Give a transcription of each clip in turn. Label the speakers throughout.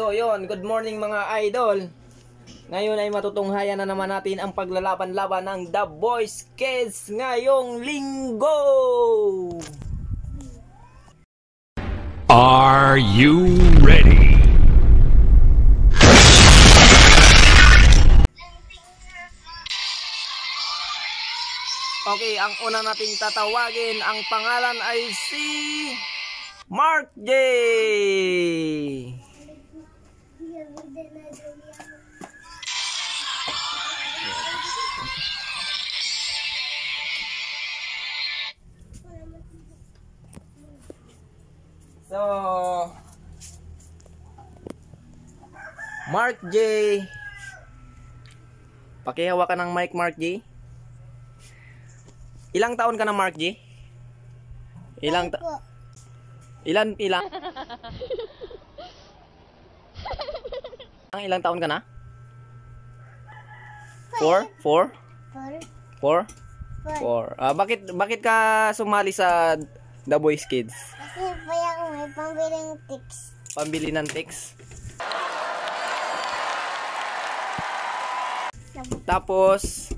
Speaker 1: So yun, good morning mga idol. Ngayon ay matutunghayan na naman natin ang paglalaban-laban ng The Boys Kids ngayong linggo.
Speaker 2: Are you ready?
Speaker 1: Okay, ang una nating tatawagin, ang pangalan ay si Mark J. So, Mark J. Pakihawakan ng mic, Mark J. Ilang taon ka na, Mark J? Ilang taon ka na? 4? 4? Bakit ka sumali sa The Boys Kids?
Speaker 3: Kasi payang may pambiling tics.
Speaker 1: Pambili ng tics? Tapos,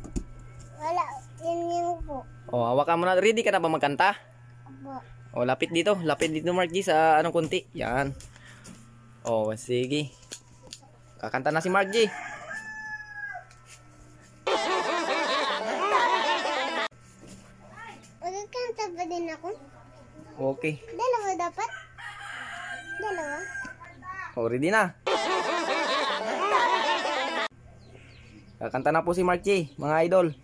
Speaker 3: Wala, yun po.
Speaker 1: hawakan mo na. Ready ka na ba magkanta?
Speaker 3: Opo.
Speaker 1: Lapit dito, Mark G, sa anong kunti. Yan. Sige. Kakanta na si Mark G.
Speaker 3: Magkakanta ba din ako?
Speaker 1: Okay.
Speaker 3: Dalawa dapat? Dalawa?
Speaker 1: Ready na. Kakanta na po si Mark J, mga idol.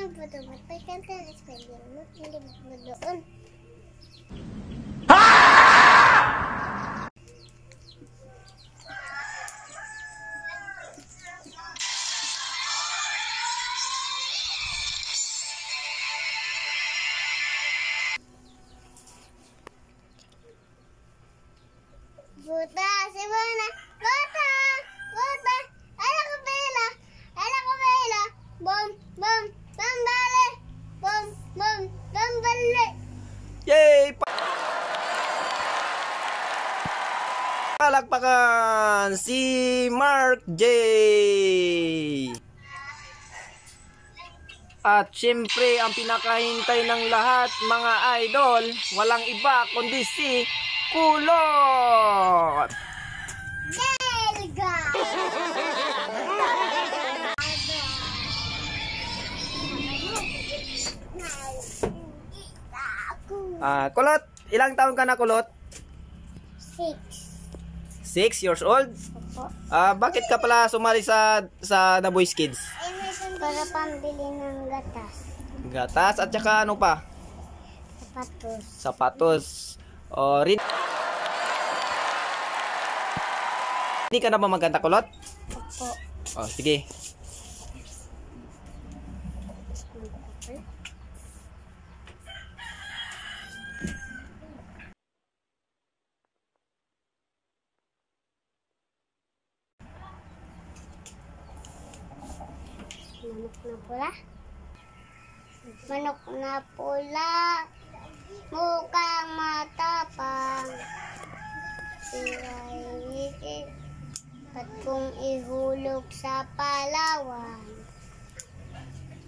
Speaker 3: Puta. May kanta na spelling mo. Hindi mo doon. Buta, Simona, buta, anak ko bela, bom, bambale, bom, bambale.
Speaker 1: Yay! Palakpakan si Mark J. At syempre, ang pinakahintay ng lahat, mga idol, walang iba kundi si Kulot.
Speaker 3: Delga.
Speaker 1: Kulot, ilang taon ka na, Kulot?
Speaker 3: 6.
Speaker 1: 6 years old?
Speaker 3: Opo.
Speaker 1: Bakit ka pala sumali sa The Boys Kids?
Speaker 3: Para pambili ng gatas.
Speaker 1: Gatas at saka ano pa?
Speaker 3: Sapatos.
Speaker 1: Sapatos. Hindi ka na ba magkanta, Kulot?
Speaker 3: Opo.
Speaker 1: Sige.
Speaker 3: Manok na pula, mukhang matapang. Sirayin, at kung ihulog sa Palawan,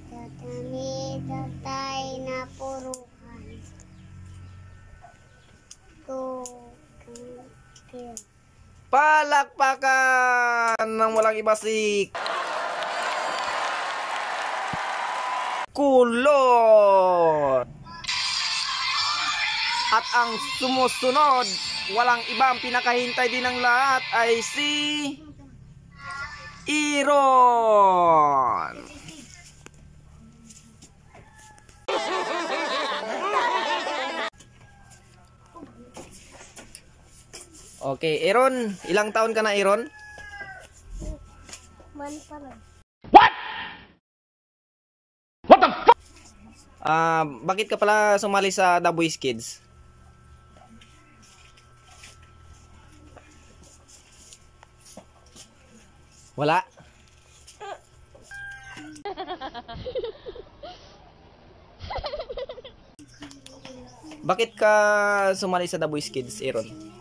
Speaker 3: tatamid tatay na puruhan. Go.
Speaker 1: Palakpakan ng walang iba si Kulot. At ang sumusunod, walang iba, ang pinakahintay din ng lahat ay si Iron. Okay, Iron, ilang taon ka na, Iron?
Speaker 3: Man pa lang.
Speaker 1: Bakit ka pala sumali sa The Boys Kids? Wala? Bakit ka sumali sa The Boys Kids, Aaron?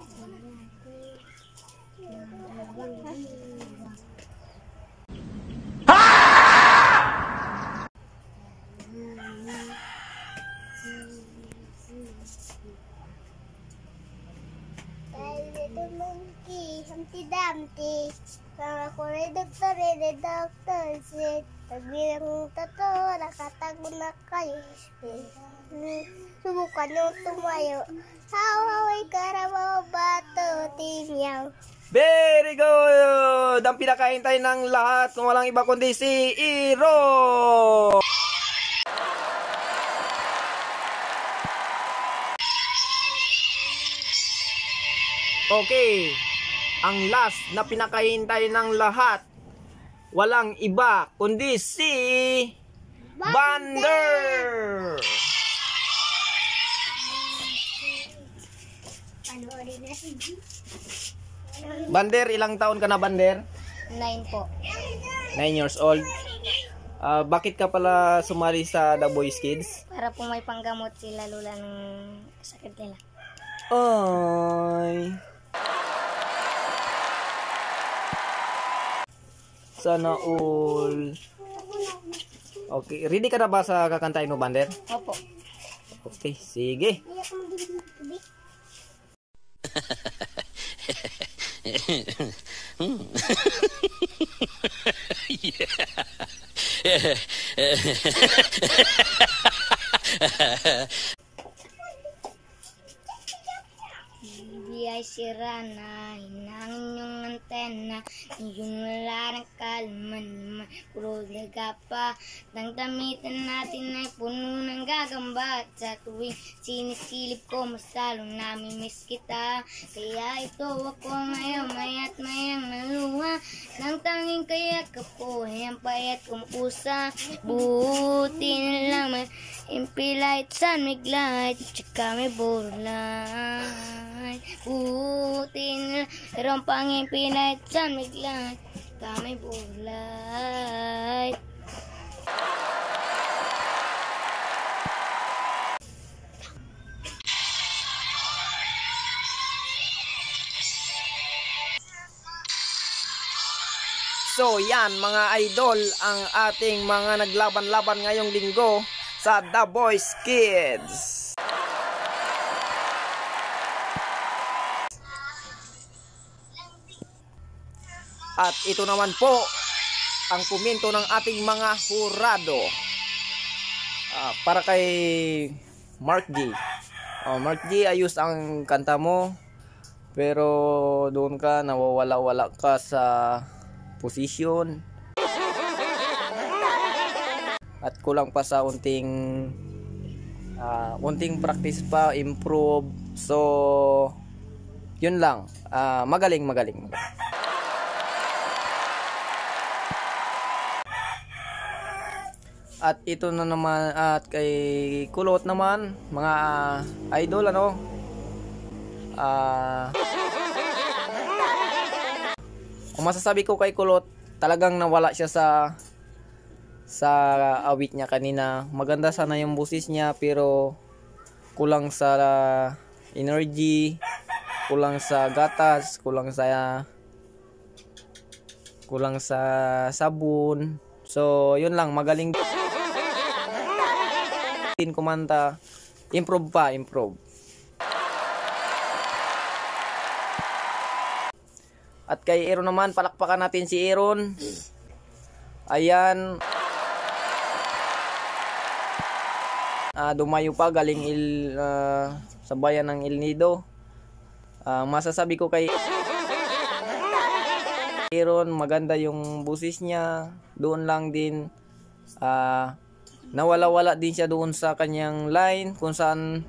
Speaker 3: Little monkey, Humpty Dumpty. Ako rin doktor, sit. Tagbilang tato, nakatago na kayo. Subukan nyo tumayo. Hawaway karabaw bato, timyaw.
Speaker 1: Very good! Ang pinakahintay ng lahat, kung walang iba kundi si Aaron! Okay, ang last na pinakahintay ng lahat, walang iba kundi si Bander!
Speaker 3: Panoorin natin.
Speaker 1: Bander, ilang taon ka na, Bander?
Speaker 3: 9 po.
Speaker 1: 9 years old. Bakit ka pala sumali sa The Boys Kids?
Speaker 3: Para po may panggamot sila lula ng sakit nila.
Speaker 1: Ay. Sana all. Okay, ready ka na ba sa kakantahin mo, Bander?
Speaker 3: Opo.
Speaker 1: Okay, sige.
Speaker 3: Biyay sira na, hinangin yung antena, yung wala ng kalman naman, puro daga pa. Nang damitan natin ay puno ng gagamba, at sa tuwing sinisilip ko, mas lalong namimiss kita. Kaya ito ako ngayon, maya't mayang naluha, nang tanging kaya ka po, ay ang payat kong pusa. Buti na lang may impilahit sa miglight, tsaka may burlay. Buti na lang mayroong pang impilahit sa miglight, tsaka may burlay.
Speaker 1: So yan mga idol, ang ating mga naglaban-laban ngayong linggo sa The Boys Kids. At ito naman po ang komento ng ating mga hurado. Para kay Mark G. Mark G, ayos ang kanta mo, pero doon ka nawawala-wala ka sa posisyon. At kulang pa sa unting practice pa, improve. So yun lang. Magaling. At ito na naman, at kay Kulot naman, mga idol, ano, kung masasabi ko kay Kulot, talagang nawala siya sa awit niya kanina. Maganda sana yung boses niya, pero kulang sa energy, kulang sa gatas, kulang sa sabon. So yun lang, magaling din kumanta, improve. At kay Aaron naman, palakpakan natin si Aaron. Ayan, dumayo pa galing sa bayan ng El Nido. Masasabi ko kay Aaron, maganda yung boses niya. Doon lang din nawala-wala din siya doon sa kanyang line, kung saan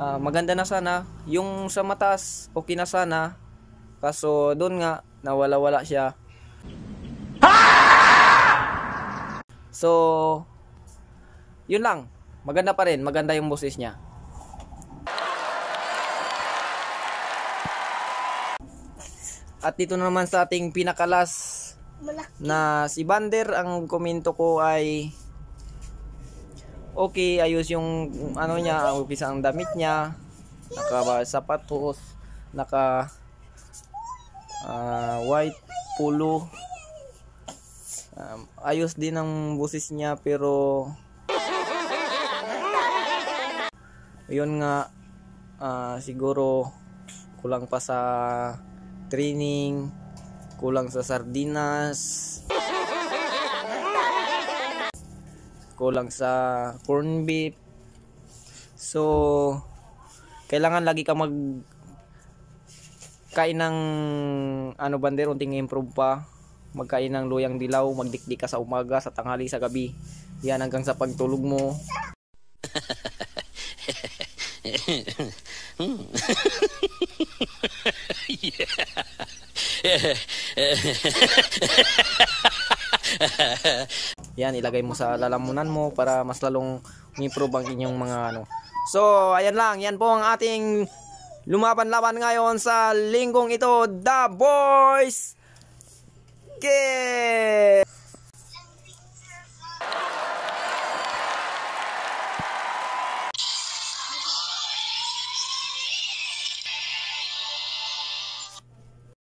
Speaker 1: maganda na sana. Yung sa matas, okay na sana, kaso doon nga nawala-wala siya. So yun lang, maganda pa rin, maganda yung boses niya. At dito naman sa ating pinakalas na si Bander, ang komento ko ay okay, ayos yung ano niya, upisa ang damit niya, naka sapatos, naka white polo. Ayos din ang boses niya, pero yun nga, siguro kulang pa sa training, kulang sa sardinas, kulang sa corn beef. So kailangan lagi ka kain ng ano bander, unting improve pa. Magkain ng luyang dilaw, magdikdik ka sa umaga, sa tanghali, sa gabi. Yan hanggang sa pagtulog mo. Yan, ilagay mo sa lalamunan mo para mas lalong improve ang inyong mga ano. So, ayan lang. Yan po ang ating lumaban-laban ngayon sa linggong ito, The Boys Game!